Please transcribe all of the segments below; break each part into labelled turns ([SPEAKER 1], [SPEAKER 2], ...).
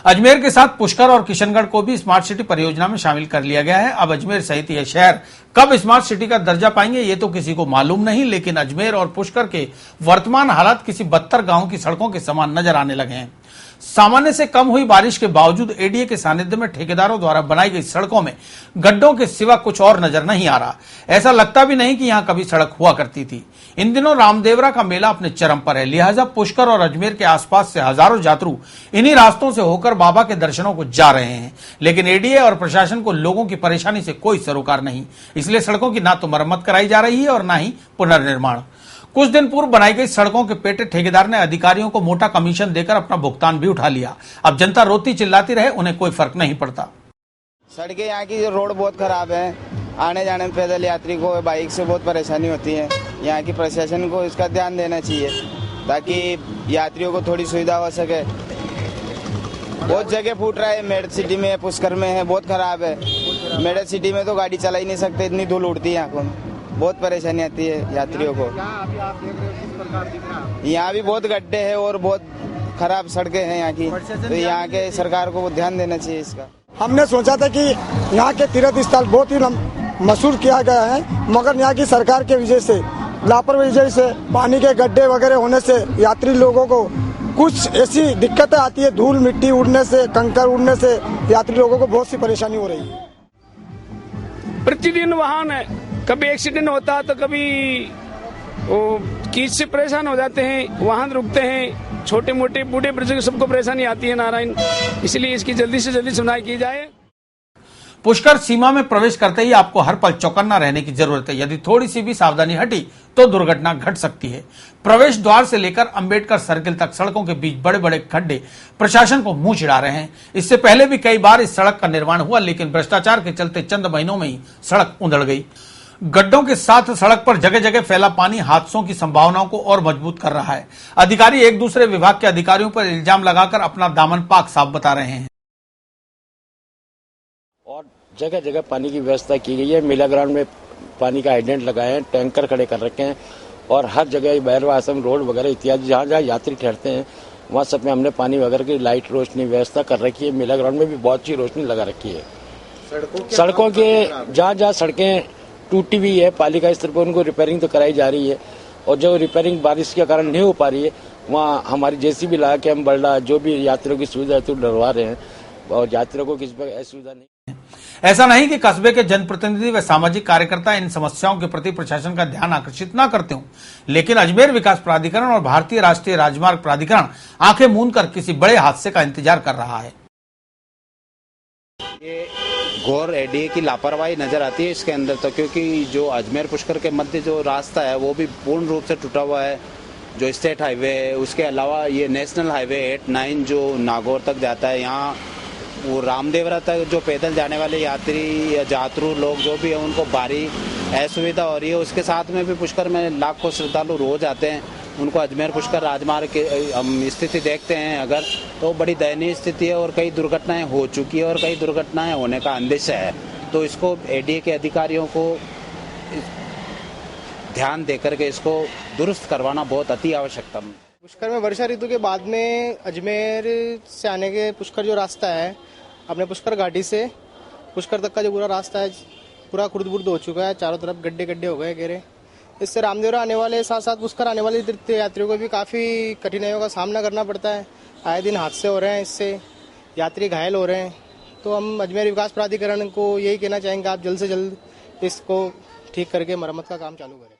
[SPEAKER 1] अजमेर के साथ पुष्कर और किशनगढ़ को भी स्मार्ट सिटी परियोजना में शामिल कर लिया गया है। अब अजमेर सहित ये शहर कब स्मार्ट सिटी का दर्जा पाएंगे ये तो किसी को मालूम नहीं, लेकिन अजमेर और पुष्कर के वर्तमान हालात किसी बदतर गांव की सड़कों के समान नजर आने लगे हैं। सामान्य से कम हुई बारिश के बावजूद एडीए के सानिध्य में ठेकेदारों द्वारा बनाई गई सड़कों में गड्ढों के सिवा कुछ और नजर नहीं आ रहा। ऐसा लगता भी नहीं कि यहां कभी सड़क हुआ करती थी। इन दिनों रामदेवरा का मेला अपने चरम पर है, लिहाजा पुष्कर और अजमेर के आसपास से हजारों यात्रु इन्हीं रास्तों से होकर बाबा के दर्शनों को जा रहे हैं। लेकिन एडीए और प्रशासन को लोगों की परेशानी से कोई सरोकार नहीं, इसलिए सड़कों की ना तो मरम्मत कराई जा रही है और ना ही पुनर्निर्माण। कुछ दिन पूर्व बनाई गई सड़कों के पेटे ठेकेदार ने अधिकारियों को मोटा कमीशन देकर अपना भुगतान भी उठा लिया। अब जनता रोती चिल्लाती रहे, उन्हें कोई फर्क नहीं पड़ता।
[SPEAKER 2] सड़कें यहाँ की रोड बहुत खराब है, आने जाने में पैदल यात्री को बाइक से बहुत परेशानी होती है। यहाँ की प्रशासन को इसका ध्यान देना चाहिए ताकि यात्रियों को थोड़ी सुविधा हो सके। बहुत जगह फूट रहा है, मेरठ सिटी में, पुष्कर में है, बहुत खराब है। मेरठ सिटी में तो गाड़ी चला ही नहीं सकते, इतनी धूल उड़ती है आंखों में, बहुत परेशानी आती है यात्रियों को। यहाँ भी बहुत गड्ढे हैं और बहुत खराब सड़कें हैं यहाँ की, तो यहाँ के सरकार को ध्यान देना चाहिए इसका।
[SPEAKER 3] हमने सोचा था कि यहाँ के तीर्थ स्थल बहुत ही मशहूर किया गया है, मगर यहाँ की सरकार के वजह से, लापरवाही वजह से, पानी के गड्ढे वगैरह होने से यात्री लोगों को कुछ ऐसी दिक्कतें आती है। धूल मिट्टी उड़ने से, कंकर उड़ने से यात्री लोगों को बहुत सी परेशानी हो रही है।
[SPEAKER 4] प्रतिदिन वाहन है, कभी एक्सीडेंट होता है तो कभी वो कीच से परेशान हो जाते हैं, वाहन रुकते हैं, छोटे मोटे बूढ़े बुजुर्ग सबको परेशानी आती है नारायण, इसलिए इसकी जल्दी से जल्दी सुनवाई की जाए।
[SPEAKER 1] पुष्कर सीमा में प्रवेश करते ही आपको हर पल चौकन्ना रहने की जरूरत है। यदि थोड़ी सी भी सावधानी हटी तो दुर्घटना घट सकती है। प्रवेश द्वार से लेकर अंबेडकर सर्किल तक सड़कों के बीच बड़े बड़े खड्डे प्रशासन को मुंह चिढ़ा रहे हैं। इससे पहले भी कई बार इस सड़क का निर्माण हुआ, लेकिन भ्रष्टाचार के चलते चंद महीनों में ही सड़क उधड़ गई। गड्ढों के साथ सड़क पर जगह जगह फैला पानी हादसों की संभावनाओं को और मजबूत कर रहा है। अधिकारी एक दूसरे विभाग के अधिकारियों पर इल्जाम लगाकर अपना दामन पाक साफ बता रहे हैं।
[SPEAKER 5] और जगह जगह पानी की व्यवस्था की गई है। मेला ग्राउंड में पानी का हाइडेंट लगाए हैं, टैंकर खड़े कर रखे हैं और हर जगह भैरव आश्रम रोड वगैरह इत्यादि जहाँ जहाँ यात्री ठहरते हैं वहाँ सब में हमने पानी वगैरह की लाइट रोशनी व्यवस्था कर रखी है। मेला ग्राउंड में भी बहुत सी रोशनी लगा रखी है। सड़कों के जहाँ जहाँ सड़कें टूटी हुई है, पालिका स्तर पर उनको रिपेयरिंग तो कराई जा रही है और जो रिपेयरिंग बारिश के कारण नहीं हो पा रही है वहाँ हमारी जेसीबी लगा के हम बल्ला जो भी यात्रियों की सुविधा है तो डरवा रहे हैं और यात्रियों को किसी पर असुविधा नहीं।
[SPEAKER 1] ऐसा नहीं कि कस्बे के जनप्रतिनिधि व सामाजिक कार्यकर्ता इन समस्याओं के प्रति प्रशासन का ध्यान आकर्षित न करते हों, लेकिन अजमेर विकास प्राधिकरण और भारतीय राष्ट्रीय राजमार्ग प्राधिकरण आंखें मूंद कर किसी बड़े हादसे का इंतजार कर रहा है।
[SPEAKER 2] ये घोर एडीए की लापरवाही नजर आती है इसके अंदर तो, क्योंकि जो अजमेर पुष्कर के मध्य जो रास्ता है वो भी पूर्ण रूप से टूटा हुआ है। जो स्टेट हाईवे है, उसके अलावा ये नेशनल हाईवे 8-9 जो नागौर तक जाता है, यहाँ वो रामदेवरा तक जो पैदल जाने वाले यात्री या यात्रु लोग जो भी है उनको भारी असुविधा हो रही है। उसके साथ में भी पुष्कर में लाखों श्रद्धालु रोज आते हैं, उनको अजमेर पुष्कर राजमार्ग की हम स्थिति देखते हैं अगर तो बड़ी दयनीय स्थिति है और कई दुर्घटनाएं हो चुकी है और कई दुर्घटनाएं होने का अंदेशा है। तो इसको एडीए के अधिकारियों को ध्यान देकर के इसको दुरुस्त करवाना बहुत अति आवश्यकता है।
[SPEAKER 6] पुष्कर में वर्षा ऋतु के बाद में अजमेर से आने के पुष्कर जो रास्ता है, अपने पुष्कर घाटी से पुष्कर तक का जो पूरा रास्ता है पूरा खुर्द-बुर्द हो चुका है, चारों तरफ गड्ढे गड्ढे हो गए घेरे। इससे रामदेवरा आने वाले साथ साथ पुष्कर आने वाले तीर्थ यात्रियों को भी काफ़ी कठिनाइयों का सामना करना पड़ता है। आए दिन हादसे हो रहे हैं, इससे यात्री घायल हो रहे हैं। तो हम अजमेर विकास प्राधिकरण को यही कहना चाहेंगे, आप जल्द से जल्द इसको ठीक करके मरम्मत का काम चालू करें।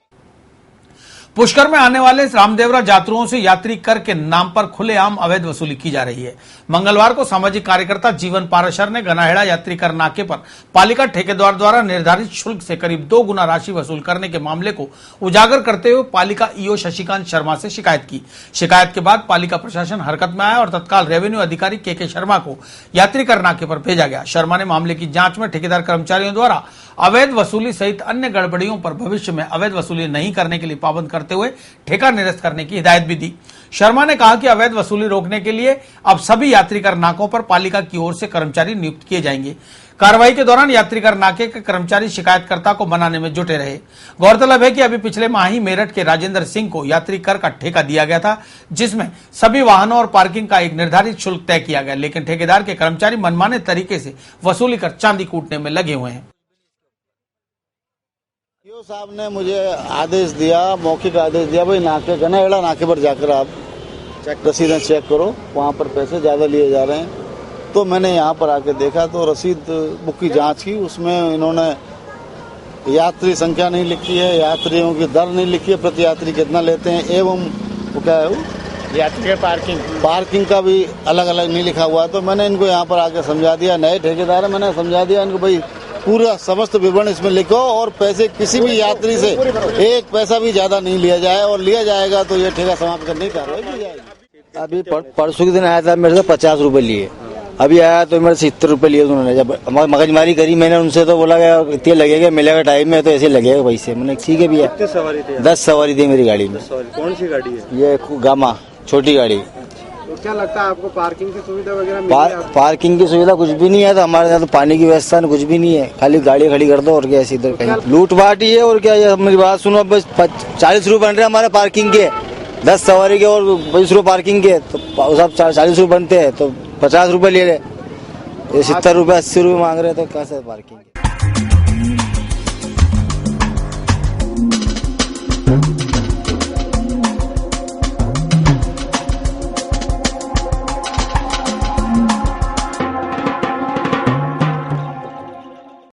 [SPEAKER 1] पुष्कर में आने वाले रामदेवरा यात्रुओं से यात्री कर के नाम पर खुलेआम अवैध वसूली की जा रही है। मंगलवार को सामाजिक कार्यकर्ता जीवन पाराशर ने गनाहेड़ा यात्री कर नाके पर पालिका ठेकेदार द्वारा निर्धारित शुल्क से करीब 2 गुना राशि वसूल करने के मामले को उजागर करते हुए पालिका ईओ शशिकांत शर्मा से शिकायत की। शिकायत के बाद पालिका प्रशासन हरकत में आया और तत्काल रेवेन्यू अधिकारी के शर्मा को यात्री कर नाके पर भेजा गया। शर्मा ने मामले की जांच में ठेकेदार कर्मचारियों द्वारा अवैध वसूली सहित अन्य गड़बड़ियों पर भविष्य में अवैध वसूली नहीं करने के लिए पाबंद करते हुए ठेका निरस्त करने की हिदायत भी दी। शर्मा ने कहा कि अवैध वसूली रोकने के लिए अब सभी यात्रीकर नाकों पर पालिका की ओर से कर्मचारी नियुक्त किए जाएंगे। कार्रवाई के दौरान यात्रीकर नाके के कर्मचारी शिकायतकर्ता को मनाने में जुटे रहे। गौरतलब है कि अभी पिछले माह ही मेरठ के राजेंद्र सिंह को यात्री कर का ठेका दिया गया था, जिसमें सभी वाहनों और पार्किंग का एक निर्धारित शुल्क तय किया गया, लेकिन ठेकेदार के कर्मचारी मनमाने तरीके से वसूली कर चांदी कूटने में लगे हुए हैं।
[SPEAKER 7] सीओ साहब ने मुझे आदेश दिया, मौखिक आदेश दिया, भाई नाके गनेड़ा नाके पर जाकर आप रसीदें चेक करो, वहाँ पर पैसे ज्यादा लिए जा रहे हैं। तो मैंने यहाँ पर आके देखा तो रसीद बुक की जांच की, उसमें इन्होंने यात्री संख्या नहीं लिखी है, यात्रियों की दर नहीं लिखी है, प्रति यात्री कितना लेते हैं, एवं वो क्या है वो यात्री पार्किंग का भी अलग अलग नहीं लिखा हुआ। तो मैंने इनको यहाँ पर आके समझा दिया, नए ठेकेदार है, मैंने समझा दिया इनको, भाई पूरा समस्त विवरण इसमें लिखो और पैसे किसी भी यात्री से एक पैसा भी ज्यादा नहीं लिया जाए, और लिया जाएगा तो ये ठेका समाप्त करने की कार्रवाई की जाएगी।
[SPEAKER 5] अभी परसों के दिन आया था, मेरे से 50 रुपए लिए, अभी आया तो मेरे से 70 रुपए लिए उन्होंने। जब मगजमारी करी मैंने उनसे तो बोला गया इतने लगेगा, मिलेगा टाइम में तो ऐसे लगेगा पैसे। मैंने ठीक है भैया।
[SPEAKER 7] कितनी सवारी थी?
[SPEAKER 5] 10 सवारी थी मेरी गाड़ी में।
[SPEAKER 7] कौन सी गाड़ी है
[SPEAKER 5] ये? गामा, छोटी गाड़ी।
[SPEAKER 7] तो क्या लगता है आपको पार्किंग की सुविधा वगैरह
[SPEAKER 5] पार्किंग की सुविधा कुछ भी नहीं है, तो हमारे यहाँ तो पानी की व्यवस्था कुछ भी नहीं है, खाली गाड़ी खड़ी कर दो और क्या, इधर कहीं लूटपाट ही है और क्या। ये मेरी बात सुनो, बस 40 रुपए बन रहे हमारे पार्किंग के, 10 सवारी के और 20 रुपए पार्किंग के, तो सब 40 रुपए बनते हैं, तो 50 रुपए ले रहे, ये 70 रुपए 80 रुपए मांग रहे, तो कैसे पार्किंग।